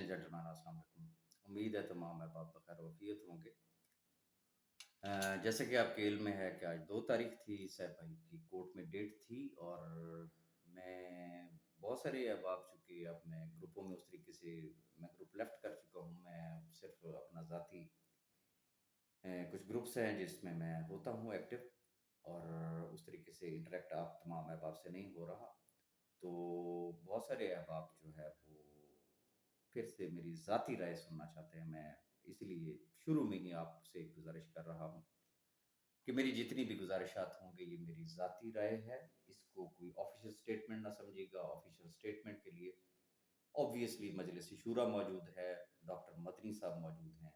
जंटलमैन अस्सलाम वालेकुम। उम्मीद है तमाम अहबाब बखैर वफ़ियत होंगे। जैसे कि आपके इल्म में है कि आज 2 तारीख़ थी, सैफ भाई की कोर्ट में डेट थी और मैं बहुत सारे अहबाब चूँकि अब मैं ग्रुपों में उस तरीके से मैं ग्रुप लेफ़्ट कर चुका हूँ। मैं सिर्फ़ अपना ज़ाती कुछ ग्रुप्स हैं जिसमें मैं होता हूँ एक्टिव और उस तरीके से इंटरैक्ट आप तमाम अहबाब से नहीं हो रहा। तो बहुत सारे अहबाब जो है वो फिर से मेरी ज़ाती राय सुनना चाहते हैं। मैं इसीलिए शुरू में ही आपसे एक गुज़ारिश कर रहा हूँ कि मेरी जितनी भी गुज़ारिशात होंगी ये मेरी ज़ाती राय है। इसको कोई ऑफ़िशियल स्टेटमेंट ना समझिएगा। ऑफ़िशियल स्टेटमेंट के लिए ऑब्वियसली मजलिस शूरा मौजूद है, डॉक्टर मदनी साहब मौजूद हैं,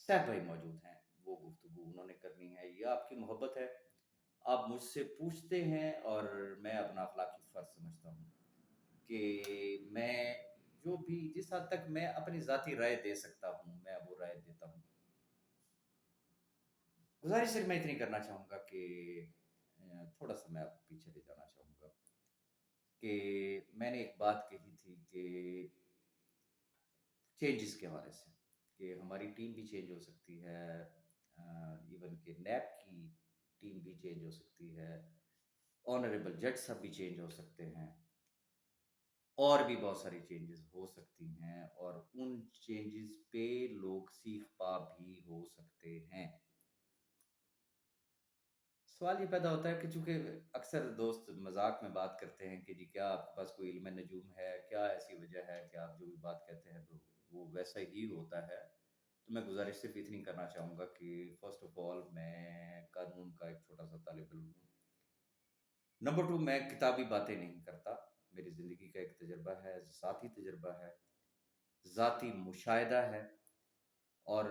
सैफ भाई मौजूद हैं। वो गुफ्तगू उन्होंने करनी है। ये आपकी मोहब्बत है। आप मुझसे पूछते हैं और मैं अपना अखलाकी फ़र्ज़ समझता हूँ कि मैं जो भी जिस हद तक मैं अपनी ज़ाती राय दे सकता हूँ, मैं वो राय देता हूँ। गुज़ारिश सिर्फ़ मैं इतनी करना चाहूँगा कि थोड़ा-सा मैं आपको पीछे ले जाना चाहूँगा कि मैंने एक बात कही थी कि चेंजेस के हवाले से कि हमारी टीम भी चेंज हो सकती है। इवन कि नैप की टीम भी चेंज हो सकती है। ऑनरेबल जज साहब भी चेंज हो सकते हैं और भी बहुत सारी चेंजेस हो सकती हैं और उन चेंजेस पे लोग सीख पा भी हो सकते हैं। सवाल ये पैदा होता है कि चूँकि अक्सर दोस्त मज़ाक में बात करते हैं कि जी क्या आपके पास कोई इल्म नजूम है? क्या ऐसी वजह है कि आप जो भी बात कहते हैं तो वो वैसा ही होता है? तो मैं गुज़ारिश सिर्फ़ इतनी करना चाहूँगा कि फ़र्स्ट ऑफ़ ऑल मैं कानून का एक छोटा-सा तालिब इल्म हूँ। नंबर 2 मैं किताबी बातें नहीं करता। मेरी ज़िंदगी का एक तजुर्बा है, ज़ाती तजुर्बा है, ज़ाती मुशाहिदा है और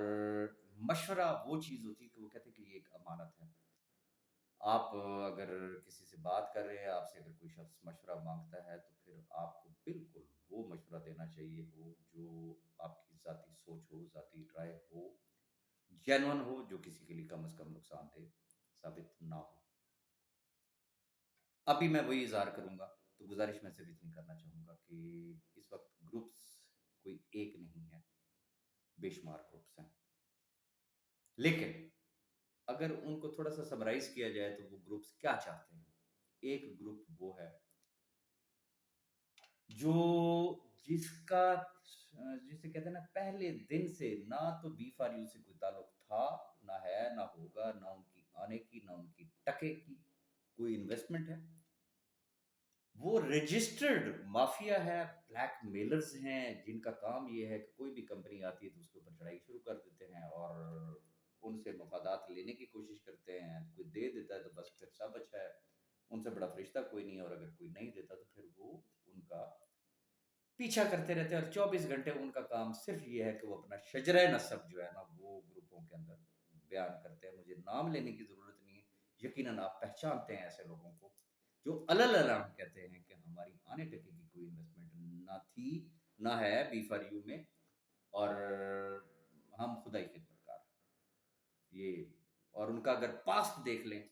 मशवरा वो चीज़ होती है कि वो कहते हैं कि ये एक अमानत है। आप अगर किसी से बात कर रहे हैं, आपसे अगर कोई शख़्स मशवरा माँगता है, तो फिर आपको बिल्कुल वो मशवरा देना चाहिए हो, जो आपकी ज़ाती सोच हो, ज़ाती राय हो, जेन्युइन हो, जो किसी के लिए कम से कम नुकसानदेह साबित ना हो। अभी मैं वही इज़हार करूँगा, तो गुज़ारिश मैं सिर्फ़ इतनी करना चाहूँगा कि इस वक़्त ग्रुप्स कोई एक नहीं है, बेशुमार ग्रुप्स हैं। लेकिन अगर उनको थोड़ा-सा समराइज़ किया जाए, तो वो ग्रुप्स क्या चाहते हैं? एक ग्रुप वो है जो जिसका जिसे कहते हैं ना पहले दिन से ना तो बी फॉर यू से कोई ताल्लुक था, ना है, ना होगा, ना उनकी आने की, ना उनकी टके की कोई इन्वेस्टमेंट है। वो रजिस्टर्ड माफिया है, ब्लैकमेलर्स हैं, जिनका काम ये है कि कोई भी कंपनी आती है तो उसके ऊपर चढ़ाई शुरू कर देते हैं और उनसे मफादात लेने की कोशिश करते हैं। कोई दे देता है तो बस फिर सब अच्छा है, उनसे बड़ा फरिश्ता कोई नहीं है और अगर कोई नहीं देता तो फिर वो उनका पीछा करते रहते हैं और 24 घंटे उनका काम सिर्फ ये है कि वो अपना शजरे नसब जो है ना वो ग्रुपों के अंदर बयान करते हैं। मुझे नाम लेने की ज़रूरत नहीं है, यकीनन आप पहचानते हैं ऐसे लोगों को जो अलल अलाम कहते हैं कि हमारी आने टके की कोई इन्वेस्टमेंट ना थी, ना है बी फॉर यू में और हम खुदा ही खिदमतगार हैं। ये और उनका अगर पास्ट देख लें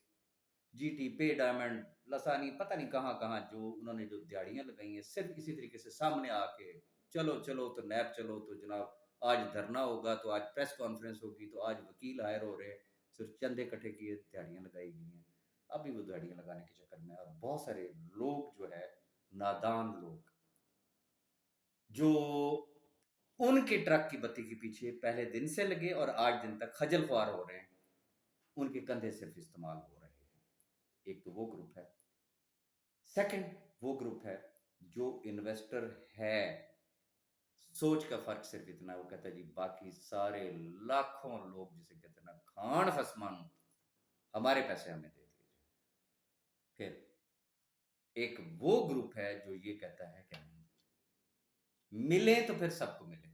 जीटी, पे डायमंड, लसानी पता नहीं कहाँ-कहाँ जो उन्होंने जो दिहाड़ियाँ लगाई हैं, सिर्फ़ इसी तरीके से सामने आके चलो, चलो तो नैब चलो तो जनाब आज धरना होगा, तो आज प्रेस कॉन्फ्रेंस होगी, तो आज वकील हायर हो रहे हैं, सिर्फ़ चंदे इकट्ठे किए दिहाड़ियाँ लगाई गई हैं। अभी वो दिहाड़ियाँ लगाने के चक्कर में और बहुत सारे लोग जो है, नादान लोग, जो उनके ट्रक की बत्ती के पीछे पहले दिन से लगे और आज दिन तक खजल ख्वार हो रहे हैं, उनके कंधे सिर्फ़ इस्तेमाल हो रहे हैं। एक तो वो ग्रुप है। सेकंड वो ग्रुप है जो इन्वेस्टर है। सोच का फ़र्क सिर्फ़ इतना है, वो कहता है जी बाकी सारे लाखों लोग जिसे कहते हैं ना खान खसमान हमारे पैसे हमें दे दीजिए। फिर एक वो ग्रुप है जो ये कहता है कि नहीं, मिले तो फिर सबको मिले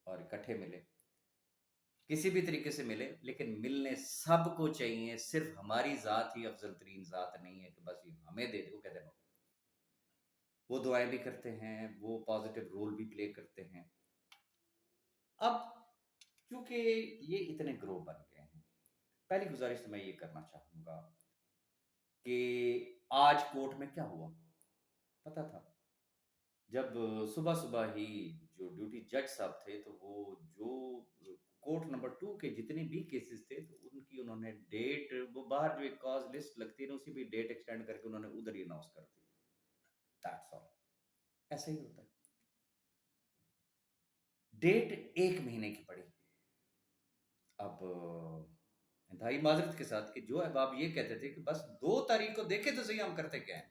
और इकट्ठे मिले। किसी भी तरीके से मिले लेकिन मिलने सबको चाहिए, सिर्फ़ हमारी ज़ात ही अफ़ज़ल तरीन ज़ात नहीं है कि बस ये हमें दे दो, कहते नो। वो दुआएँ भी करते हैं, वो पॉज़िटिव रोल भी प्ले करते हैं। अब चूँकि ये इतने ग्रो बन गए हैं, पहली गुज़ारिश तो मैं ये करना चाहूँगा कि आज कोर्ट में क्या हुआ? पता था। जब सुबह-सुबह ही ड्यूटी जज साहब थे, तो वो जो कोर्ट नंबर 2 के जितने भी केसेस थे, तो उनकी उन्होंने डेट, वो बाहर जो एक कॉज लिस्ट लगती है ना, उसी पे डेट एक्सटेंड करके उन्होंने उधर ही अनाउंस कर दी। That's all. ऐसा ही होता है। डेट 1 महीने की पड़ी। अब इंतहाई माजरत के साथ कि जो अहबाब ये कहते थे कि बस 2 तारीख को देखे तो सही हम करते क्या हैं।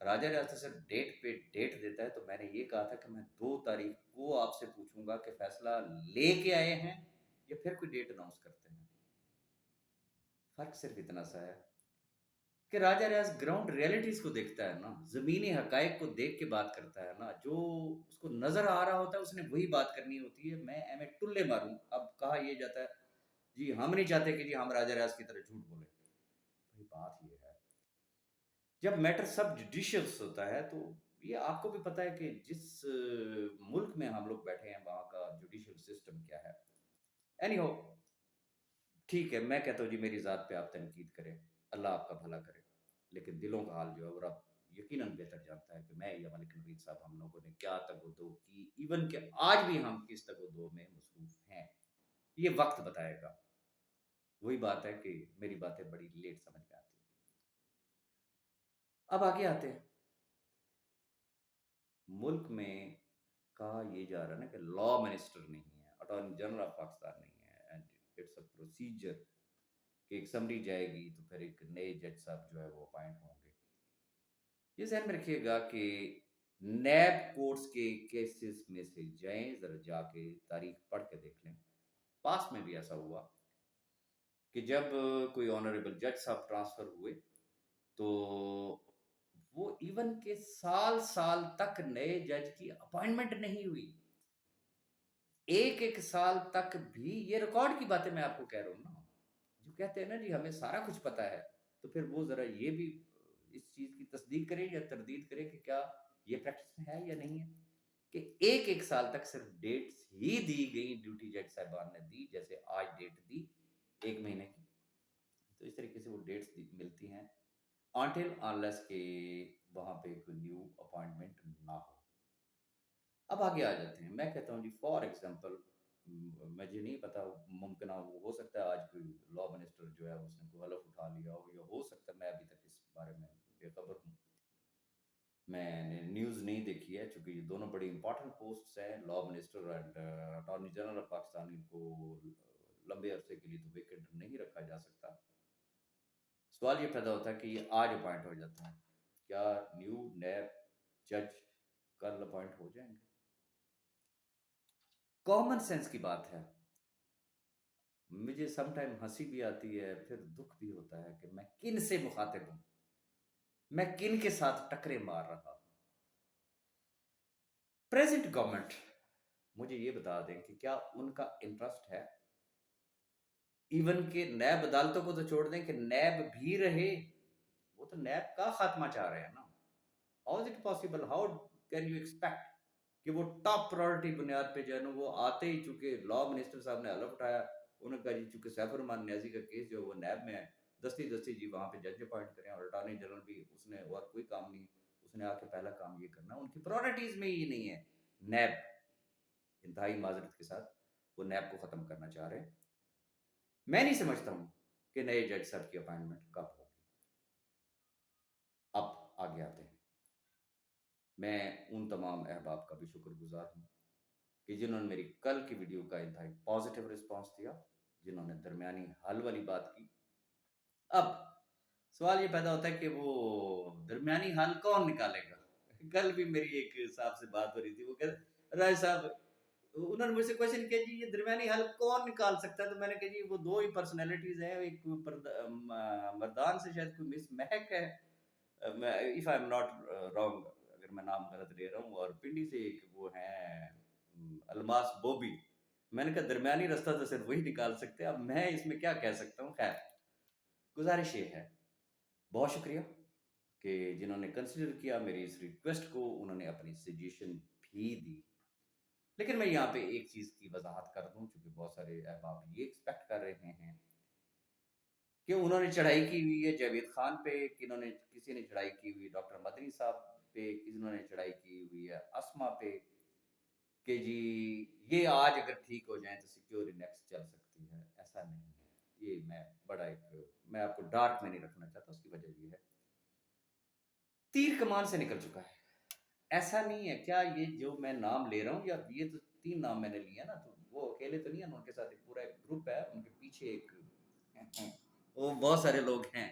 राजा रियासत सिर्फ डेट पे डेट देता है, तो मैंने ये कहा था कि मैं 2 तारीख को आपसे पूछूंगा कि फैसला लेके आए हैं या फिर कोई डेट अनाउंस करते हैं। फर्क सिर्फ इतना सा है कि राजा रियाज ग्राउंड रियलिटीज को देखता है ना, जमीनी हकायक को देख के बात करता है ना, जो उसको नजर आ रहा होता है उसने वही बात करनी होती है। मैं एम टुल्ले मारूं, अब कहा यह जाता है जी हम नहीं चाहते कि जी हम राजा रियाज की तरह झूठ बोले। भाई बात ये है, जब मैटर सब जुडिशियस होता है, तो ये आपको भी पता है कि जिस मुल्क में हम लोग बैठे हैं वहाँ का जुडिशियल सिस्टम क्या है। एनीहो, ठीक है, मैं कहता हूँ जी मेरी ज़ात पे आप तनकीद करें, अल्लाह आपका भला करे, लेकिन दिलों का हाल जो है वो रब यकीनन बेहतर जानता है कि मैं या मलिक नवीद साहब हम लोगों ने क्या तगोदो की, इवन कि आज भी हम किस तगोदो में मसरूफ हैं, ये वक्त बताएगा। वही बात है कि मेरी बातें बड़ी लेट समझ में आती हैं। अब आगे आते हैं। मुल्क में कहा ये जा रहा है ना कि लॉ मिनिस्टर नहीं है, अटॉर्नी जनरल ऑफ पाकिस्तान नहीं है, एंड इट्स अ प्रोसीजर कि एक समरी जाएगी तो फिर एक नए जज साहब जो है वो अपॉइंट होंगे। ये ध्यान में रखिएगा कि नैब कोर्ट्स के केसेस में से जाएं, जरा जाके तारीख पढ़ के देख लें। पास में भी ऐसा हुआ कि जब कोई ऑनरेबल जज साहब ट्रांसफर हुए, तो वो इवन के साल साल तक नए जज की अपॉइंटमेंट नहीं हुई। एक एक साल तक भी, ये रिकॉर्ड की बातें मैं आपको कह रहा हूँ ना, जो कहते हैं ना जी हमें सारा कुछ पता है, तो फिर वो जरा ये भी इस चीज की तस्दीक करें या तरदीद करें कि क्या ये प्रैक्टिस में है या नहीं है, कि एक एक साल तक सिर्फ डेट्स ही दी गई, ड्यूटी जज साहबान ने दी, जैसे आज डेट दी 1 महीने की, तो इस तरीके से वो डेट्स मिलती हैं अनटिल अनलेस के वहां पे कोई न्यू अपॉइंटमेंट ना हो। अब आगे आ जाते हैं। मैं कहता हूँ जी फॉर एग्जांपल, मुझे नहीं पता, मुमकिन हो सकता है आज कोई लॉ मिनिस्टर जो है उसने कोई हलफ उठा लिया हो, या हो सकता है मैं अभी तक इस बारे में बेखबर हूँ, मैंने न्यूज़ नहीं देखी है, चूंकि ये दोनों बड़ी इंपॉर्टेंट पोस्ट्स हैं, law minister and attorney general of Pakistan, इनको लंबे अरसे के लिए तो वेकेंट नहीं रखा जा सकता। सवाल ये पैदा होता है कि ये आज अपॉइंट हो जाता है, क्या न्यू नैब जज कल अपॉइंट हो जाएंगे? कॉमन सेंस की बात है। मुझे सम टाइम हंसी भी आती है, फिर दुख भी होता है कि मैं किन से मुखातिब हूं, मैं किन के साथ टकरे मार रहा हूं। प्रेजेंट गवर्नमेंट, मुझे ये बता दें कि क्या उनका इंटरेस्ट है इवन के नैब अदालतों को तो छोड़ दें कि नैब भी रहे, वो तो नैब का खात्मा चाह रहे हैं ना। How is it possible, how can you expect कि वो टॉप प्रायोरिटी बुनियाद पे जो है ना, वो आते ही चूंकि लॉ मिनिस्टर साहब ने हलफ उठाया, उन्होंने कहा जी चूंकि सैफुर रहमान न्याजी का केस जो है वो नैब में है, दस्ती दस्ती जी वहां पे जज अपॉइंट करें, और अटॉर्नी जनरल भी उसने और कोई काम नहीं, उसने आके पहला काम ये करना, उनकी प्रायोरिटीज में ही नहीं है नैब। इंतहाई माजरत के साथ वो नैब को खत्म करना चाह रहे हैं। मैं नहीं समझता हूँ कि नए जज साहब की अपॉइंटमेंट कब होगी। अब आगे आते हैं। मैं उन तमाम अहबाब का भी शुक्रगुजार हूँ कि जिन्होंने मेरी कल की वीडियो का इंतहाई पॉजिटिव रिस्पांस दिया, जिन्होंने दरमियानी हल वाली बात की। अब सवाल ये पैदा होता है कि वो दरमियानी हल कौन निकालेगा? कल भी मेरी एक साहब से बात हो रही थी, वो कह राय साहब, उन्होंने मुझसे क्वेश्चन किया जी ये दरमियानी हल कौन निकाल सकता है, तो मैंने कहा जी वो दो ही पर्सनैलिटीज हैं, एक मर्दान से शायद कोई मिस महक है, if I am not wrong, अगर मैं नाम गलत ले रहा हूँ, और पिंडी से एक वो है अलमास बोबी। मैंने कहा दरमियानी रास्ता तो सिर्फ वही निकाल सकते हैं, अब मैं इसमें क्या कह सकता हूँ। खैर, गुजारिश ये है, बहुत शुक्रिया कि जिन्होंने कंसिडर किया मेरी इस रिक्वेस्ट को, उन्होंने अपनी सजेशन भी दी। लेकिन मैं यहाँ पे एक चीज़ की वजाहत कर दूं, चूंकि बहुत सारे अहबाब ये एक्सपेक्ट कर रहे हैं कि उन्होंने चढ़ाई की हुई है जावेद खान पे, किसी ने चढ़ाई की हुई डॉक्टर मदनी साहब पे, किसी ने चढ़ाई की हुई है असमा पे, کہ جی یہ آج اگر ٹھیک ہو جائیں تو سیکیور نیکسٹ چل سکتی ہے، ایسا نہیں ہے۔ یہ میں بڑا میں آپ کو ڈارک میں نہیں رکھنا چاہتا، اس کی وجہ یہ ہے تیر کمان سے نکل چکا ہے۔ ایسا نہیں ہے کیا یہ جو میں نام لے رہا ہوں، یا یہ تو 3 نام میں نے لیے نا، تو وہ اکیلے تو نہیں ہیں، ان کے ساتھ ایک پورا ایک گروپ ہے، ان کے پیچھے ایک وہ بہت سارے لوگ ہیں،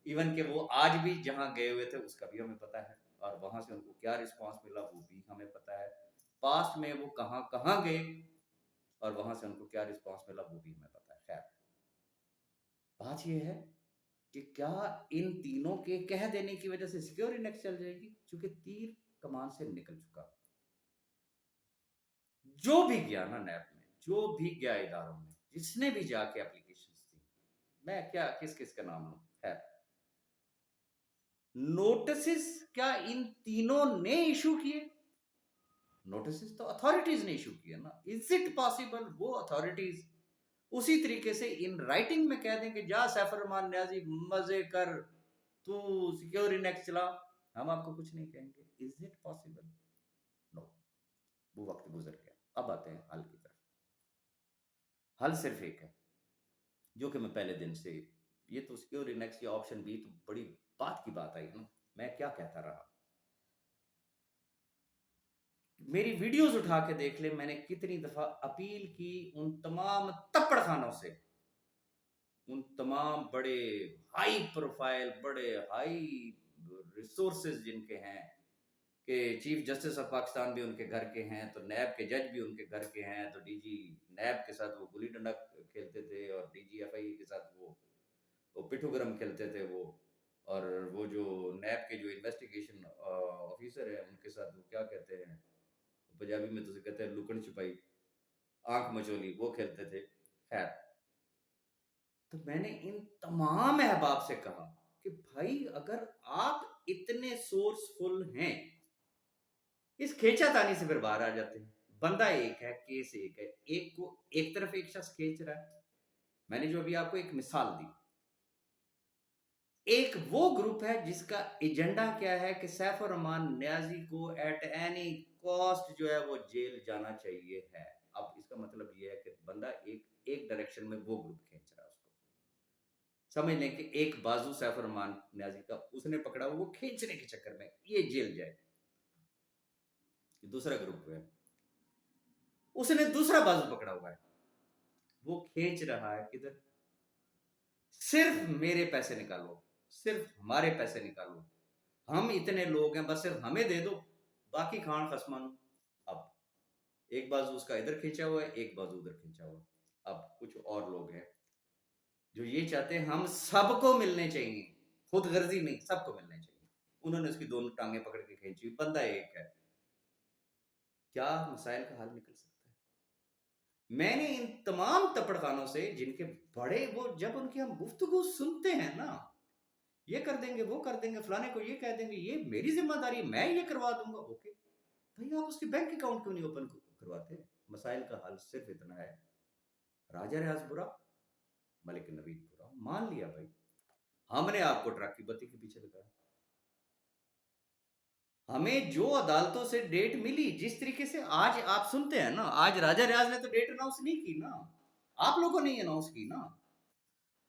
ایون کہ وہ آج بھی جہاں گئے ہوئے تھے اس کا بھی ہمیں پتہ ہے، اور وہاں سے ان کو کیا رسپانس ملا وہ بھی ہمیں پتہ ہے، پاسٹ میں وہ کہاں کہاں گئے اور وہاں سے ان کو کیا رسپانس ملا وہ بھی ہمیں پتہ ہے۔ خیر، بات یہ ہے کہ کیا ان تینوں کے کہہ دینے کی وجہ سے سیکیور انڈیکس چل جائے گی؟ چونکہ تیر کمان سے نکل چکا، جو بھی گیا نا نیب میں، جو بھی گیا اداروں میں، جس نے بھی جا کے اپلیکیشنز دی، میں کیا کس کس کا نام لوں، خیر، نوٹسز کیا ان تینوں نے ایشو کیے؟ نوٹسز تو اتھارٹیز نے ایشو کیے نا۔ از اٹ پاسبل وہ اتھارٹیز اسی طریقے سے ان رائٹنگ میں کہہ دیں کہ جا سیف الرحمان نیازی مزے کر، تو سیکیور انڈیکس چلا، ہم آپ کو کچھ نہیں کہیں گے؟ Is it possible? نو، وہ وقت گزر گیا۔ اب آتے ہیں حل کی طرف۔ حل صرف ایک ہے، جو کہ میں پہلے دن سے، یہ تو سیکیور انڈیکس یا آپشن بی تو بڑی بات کی بات آئی نا، میں کیا کہتا رہا، میری ویڈیوز اٹھا کے دیکھ لیں، میں نے کتنی دفعہ اپیل کی ان تمام تپڑ خانوں سے، ان تمام بڑے ہائی پروفائل، بڑے ہائی ریسورسز جن کے ہیں، کہ چیف جسٹس آف پاکستان بھی ان کے گھر کے ہیں، تو نیب کے جج بھی ان کے گھر کے ہیں، تو ڈی جی نیب کے ساتھ وہ گلی ڈنڈا کھیلتے تھے، اور ڈی جی ایف آئی کے ساتھ وہ پٹھو گرم کھیلتے تھے، وہ اور وہ جو نیب کے جو انویسٹیگیشن آفیسر ہیں ان کے ساتھ وہ کیا کہتے ہیں، پنجابی میں تو کہتے ہیں لکن چھپائی، آنکھ مچولی، وہ کھیلتے تھے۔ خیر، تو میں نے ان تمام احباب سے کہا کہ بھائی اگر آپ اتنے سورسفل ہیں، اس کھینچا تانی سے پھر باہر آ جاتے ہیں۔ بندہ ایک ہے، کیس ایک ہے، ایک کو ایک طرف ایک شخص کھینچ رہا ہے۔ میں نے جو ابھی آپ کو ایک مثال دی، ایک وہ گروپ ہے جس کا ایجنڈا کیا ہے کہ سیف الرحمان نیازی کو ایٹ اینی کاسٹ جو ہے وہ جیل جانا چاہیے ہے۔ اب اس کا مطلب یہ ہے کہ بندہ ایک ڈائریکشن میں وہ گروپ کھینچ رہا ہے، اس کو سمجھ لیں کہ ایک بازو سیف الرحمان نیازی کا اس نے پکڑا، وہ کھینچنے کے چکر میں یہ جیل جائے۔ دوسرا گروپ ہے، اس نے دوسرا بازو پکڑا ہوا ہے، وہ کھینچ رہا ہے کدھر؟ صرف میرے پیسے نکالو، صرف ہمارے پیسے نکالو، ہم اتنے لوگ ہیں، بس صرف ہمیں دے دو، باقی کھان خسمان۔ اب ایک بازو اس کا ادھر کھینچا ہوا ہے، ایک بازو ادھر کھینچا ہوا ہے۔ اب کچھ اور لوگ ہیں جو یہ چاہتے ہیں ہم سب کو ملنے چاہیے، خود غرضی نہیں، سب کو ملنے چاہیے، انہوں نے اس کی دونوں ٹانگیں پکڑ کے کھینچی، بندہ ایک ہے۔ کیا مسائل کا حل نکل سکتا ہے؟ میں نے ان تمام تپڑ خانوں سے، جن کے بڑے وہ جب ان کی ہم گفتگو سنتے ہیں نا، یہ کر دیں گے، وہ کر دیں گے، فلانے کو یہ کہہ دیں گے، یہ میری ذمہ داری ہے، میں یہ کروا دوں گا، اوکے بھائی آپ اس کے بینک اکاؤنٹ کیوں نہیں اوپن کرواتے؟ مسائل کا حل صرف اتنا ہے، راجہ ریاض برا، ملک نوید برا، مان لیا بھائی، ہم نے آپ کو ٹرک کی بتی کے پیچھے لگایا، ہمیں جو عدالتوں سے ڈیٹ ملی، جس طریقے سے آج آپ سنتے ہیں نا، آج راجہ ریاض نے تو ڈیٹ اناؤنس نہیں کی نا، آپ لوگوں نے اناؤنس کی نا،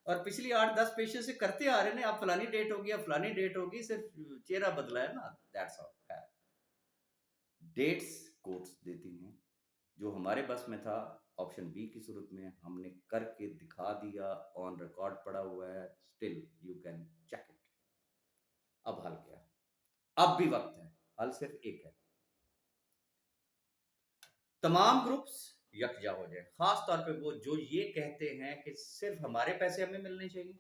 اور پچھلی 8-10 پیشے سے کرتے آ رہے ہیں، اب فلانی ڈیٹ ہوگی، اب فلانی ڈیٹ ہوگی، صرف چہرہ بدلا ہے نا، دیٹس آل۔ ڈیٹس کورٹس دیتی ہیں، جو ہمارے بس میں تھا آپشن بی کی صورت میں ہم نے کر کے دکھا دیا، آن ریکارڈ پڑا ہوا ہے، still you can check it. اب حل کیا؟ اب بھی وقت ہے، حل صرف ایک ہے، تمام گروپس یکجا ہو جائے، خاص طور پہ وہ جو یہ کہتے ہیں کہ صرف ہمارے پیسے ہمیں ملنے چاہیے،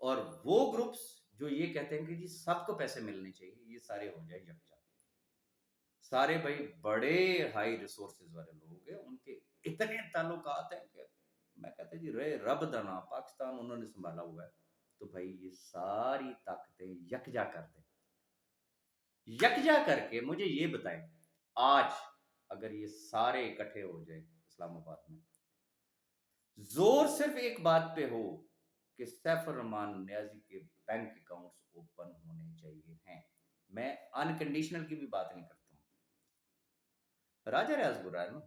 اور وہ گروپس جو یہ کہتے ہیں کہ جی سب کو پیسے ملنے چاہیے، یہ سارے ہو جائے یکجا۔ سارے بھائی بڑے ہائی ریسورسز والے لوگ ہیں، ان کے اتنے تعلقات ہیں کہ میں کہتا جی رب دانا پاکستان انہوں نے سنبھالا ہوا ہے، تو بھائی یہ ساری طاقتیں یکجا کر دیں، یکجا کر کے مجھے یہ بتائیں، آج اگر یہ سارے اکٹھے ہو جائیں اسلام آباد میں، زور صرف ایک بات پہ ہو کہ سیف الرحمان نیازی کے بینک اکاؤنٹس اوپن ہونے چاہیے ہیں، میں انکنڈیشنل کی بھی بات نہیں کرتا ہوں، राजा रियाज बुरा है ना।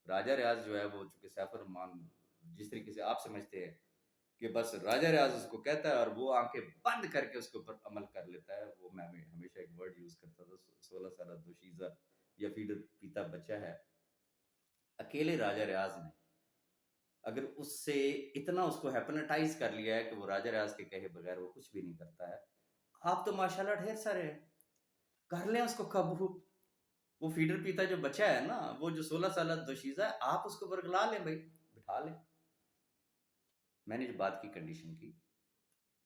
राजा रियाज जो है वो चूंकि सैफ रहमान, जिस तरीके से आप समझते हैं कि बस राजा रियाज उसको कहता है और वो आंखें बंद करके उसके ऊपर अमल कर लेता है। वो मैं हमेशा एक वर्ड यूज करता था, 16 साल दोशीजा या फिर पीता बच्चा है। अकेले राजा रियाज ने अगर उससे इतना उसको हेप्नोटाइज कर लिया है कि वो राजा रियाज के कहे बगैर वो कुछ भी नहीं करता है। आप तो माशाल्लाह ढेर सारे हैं, कर लें उसको काबू। वो फीडर पीता जो बच्चा है ना, वो जो 16 साल दोशीजा है, आप उसको बरगला लें भाई, बिठा लें। मैंने जो बात की कंडीशन की,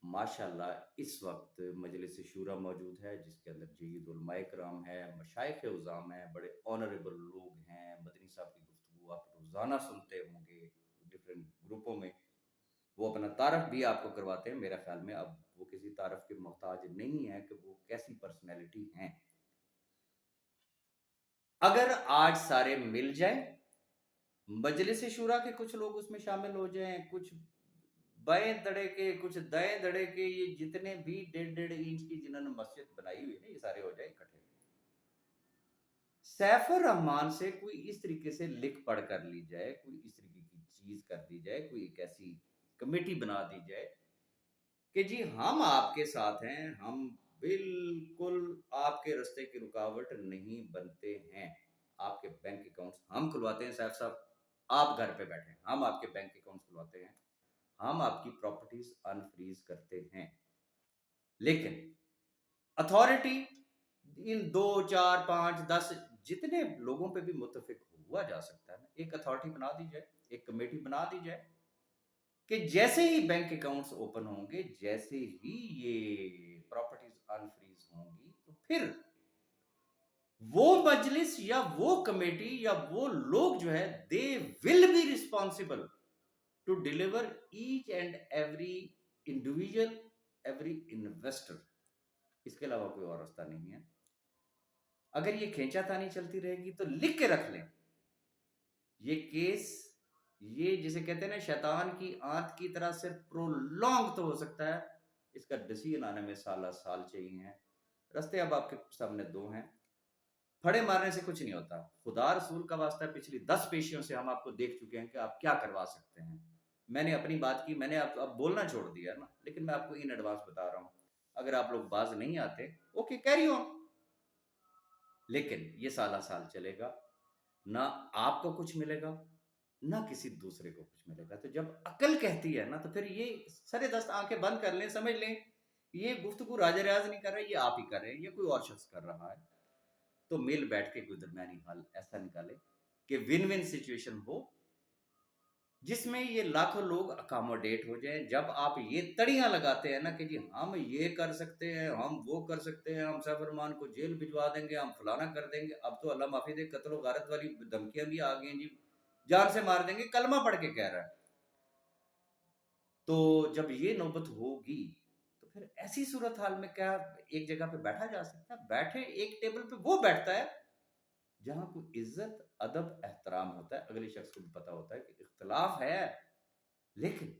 माशाल्लाह इस वक्त मजलिस शूरा मौजूद है जिसके अंदर जय्यद उलमाए कराम है, मशाइख उज़ाम हैं, बड़े ऑनरेबल लोग हैं। मदनी साहब की गुफ्तगू आप रोज़ाना सुनते होंगे डिफरेंट ग्रुपों में। वो अपना तारफ़ भी आपको करवाते हैं। मेरा ख्याल में अब वो किसी तारफ़ के मोहताज नहीं है कि वो कैसी पर्सनैलिटी हैं। अगर आज सारे मिल जाएँ, मजलिस शूरा के कुछ लोग उसमें शामिल हो जाएँ, कुछ बाएं दड़े के, कुछ दाएं दड़े के, ये जितने भी 1.5-1.5 इंच की जिन्होंने मस्जिद बनाई हुई है ना, ये सारे हो जाए इकट्ठे। सैफुर रहमान से कोई इस तरीके से लिख पढ़ कर ली जाए, कोई इस तरीके की चीज कर दी जाए, कोई एक ऐसी कमेटी बना दी जाए कि जी हम आपके साथ हैं, हम बिल्कुल आपके रास्ते की रुकावट नहीं बनते हैं। आपके बैंक अकाउंट्स हम खुलवाते हैं सैफ साहब, आप घर पे बैठे हैं, हम आपके बैंक अकाउंट्स खुलवाते हैं, हम आपकी प्रॉपर्टीज अनफ्रीज करते हैं। लेकिन अथॉरिटी इन 2 4 5 10 जितने लोगों पे भी मुतफिक हुआ जा सकता है ना, एक अथॉरिटी बना दी जाए, एक कमेटी बना दी जाए कि जैसे ही बैंक अकाउंट्स ओपन होंगे, जैसे ही ये प्रॉपर्टीज अनफ्रीज होंगी, तो फिर वो मजलिस या वो कमेटी या वो लोग जो है, they will be responsible to deliver each and every individual, every investor. इसके अलावा कोई और रास्ता नहीं है। अगर ये खींचातानी चलती रहेगी तो लिख के रख लें, ये केस, ये जिसे कहते हैं ना शैतान की आंत की तरह से प्रोलॉन्ग तो हो सकता है, इसका डिसीजन आने में साल साल चाहिए हैं। रास्ते अब आपके सामने दो हैं। फड़े मारने से कुछ नहीं होता, खुदा रसूल का वास्ता पिछली 10 पेशियों से हम आपको देख चुके हैं कि आप क्या करवा सकते हैं। मैंने अपनी बात की, मैंने आप अब बोलना छोड़ दिया ना, लेकिन मैं आपको इन एडवांस बता रहा हूं, अगर आप लोग बाज नहीं आते, ओके कैरी ऑन, लेकिन ये साला साल चलेगा, ना आपको कुछ मिलेगा, ना किसी दूसरे को कुछ मिलेगा। तो जब अकल कहती है ना, तो फिर ये सरे दस्त आंखें बंद कर लें, समझ लें ये गुफ्तगू राजा रियाज नहीं कर रहे, ये आप ही कर रहे हैं, ये कोई और शख्स कर रहा है। तो मिल बैठ के कोई दरमियानी हल ऐसा निकाले कि विन विन सिचुएशन हो, जिसमें ये लाखों लोग अकोमोडेट हो जाएं। जब आप ये तड़ियां लगाते हैं ना कि जी हम ये कर सकते हैं, हम वो कर सकते हैं, हम सैफ रहमान को जेल भिजवा देंगे, हम फलाना कर देंगे, अब तो अल्लाह माफी दे कत्ल गारत वाली धमकियां भी आ गई हैं जी, जान से मार देंगे, कलमा पढ़ के कह रहा है। तो जब ये नौबत होगी, तो फिर ऐसी सूरत हाल में क्या एक जगह पे बैठा जा सकता है? बैठे एक टेबल पे वो बैठता है जहां कोई इज्जत अदब एहतराम होता है, अगले शख्स को भी पता होता है कि इख्तलाफ है, लेकिन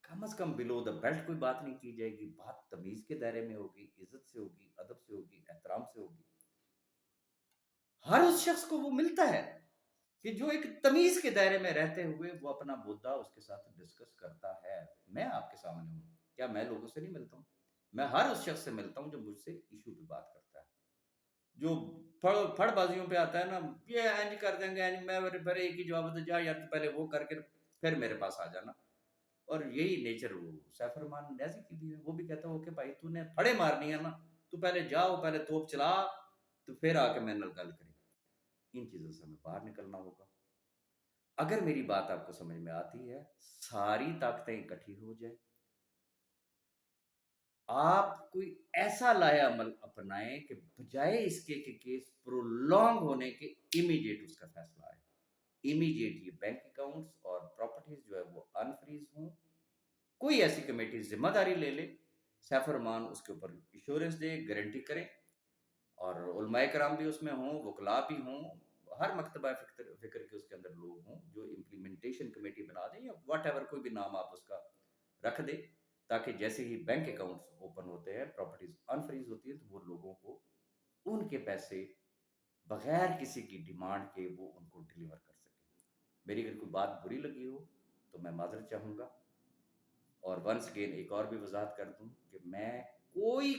कम से कम बिलो द बेल्ट कोई बात नहीं की जाएगी, बात तमीज के दायरे में होगी, इज्जत से होगी, अदब से होगी, एहतराम से होगी। हर उस शख्स को वो मिलता है कि जो एक तमीज के दायरे में रहते हुए वो अपना मुद्दा उसके साथ डिस्कस करता है। मैं आपके सामने हूँ, क्या मैं लोगों से नहीं मिलता हूँ? मैं हर उस शख्स से मिलता हूँ जो मुझसे इशू पे बात करता है। जो फड़बाजियों पे आता है ना, ये इंज कर देंगे, इंज, मैं फिर एक ही जवाब दे, जा यार तू पहले वो करके फिर मेरे पास आ जाना। और यही नेचर वो सैफ रहमान न्याजी की भी है। वो भी कहता है ओके भाई तूने फड़े मारनी है ना, तू पहले जाओ, पहले तोप चला, तो फिर आके मेरे नाल गल करें। इन चीजों से हमें बाहर निकलना होगा। अगर मेरी बात आपको समझ में आती है, सारी ताकतें इकट्ठी हो जाए, आप कोई ऐसा लाया अमल अपनाएं कि बजाय इसके कि केस प्रोलॉन्ग होने के, इमीडिएट उसका फैसला आए, इमीडिएट ये बैंक अकाउंट्स और प्रॉपर्टीज जो है वो अनफ्रीज हों। कोई ऐसी कमेटी जिम्मेदारी ले ले, सैफ रहमान उसके ऊपर इंश्योरेंस दे, गारंटी करें, और उलमाए कराम भी उसमें हों, वकला भी हों, हर मकतबा फिक्र फिक्र के उसके अंदर लोग हों जो इम्प्लीमेंटेशन कमेटी बना दें, या वट एवर कोई भी नाम आप उसका रख दें, ताकि जैसे ही बैंक अकाउंट्स ओपन होते हैं, प्रॉपर्टीज अनफ्रीज होती है, तो वो लोगों को उनके पैसे بغیر کسی کی ڈیمانڈ کے وہ ان کو ڈلیور کر سکے۔ میری اگر کوئی بات بری لگی ہو تو میں معذرت چاہوں گا، اور ونس اگین ایک اور بھی وضاحت کر دوں کہ میں کوئی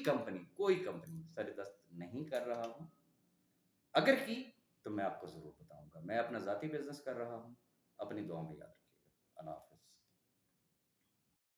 کمپنی سر دست نہیں کر رہا ہوں، اگر کی تو میں آپ کو ضرور بتاؤں گا۔ میں اپنا ذاتی بزنس کر رہا ہوں۔ اپنی دعاؤں میں یاد رکھیے گا۔ اللہ حافظ۔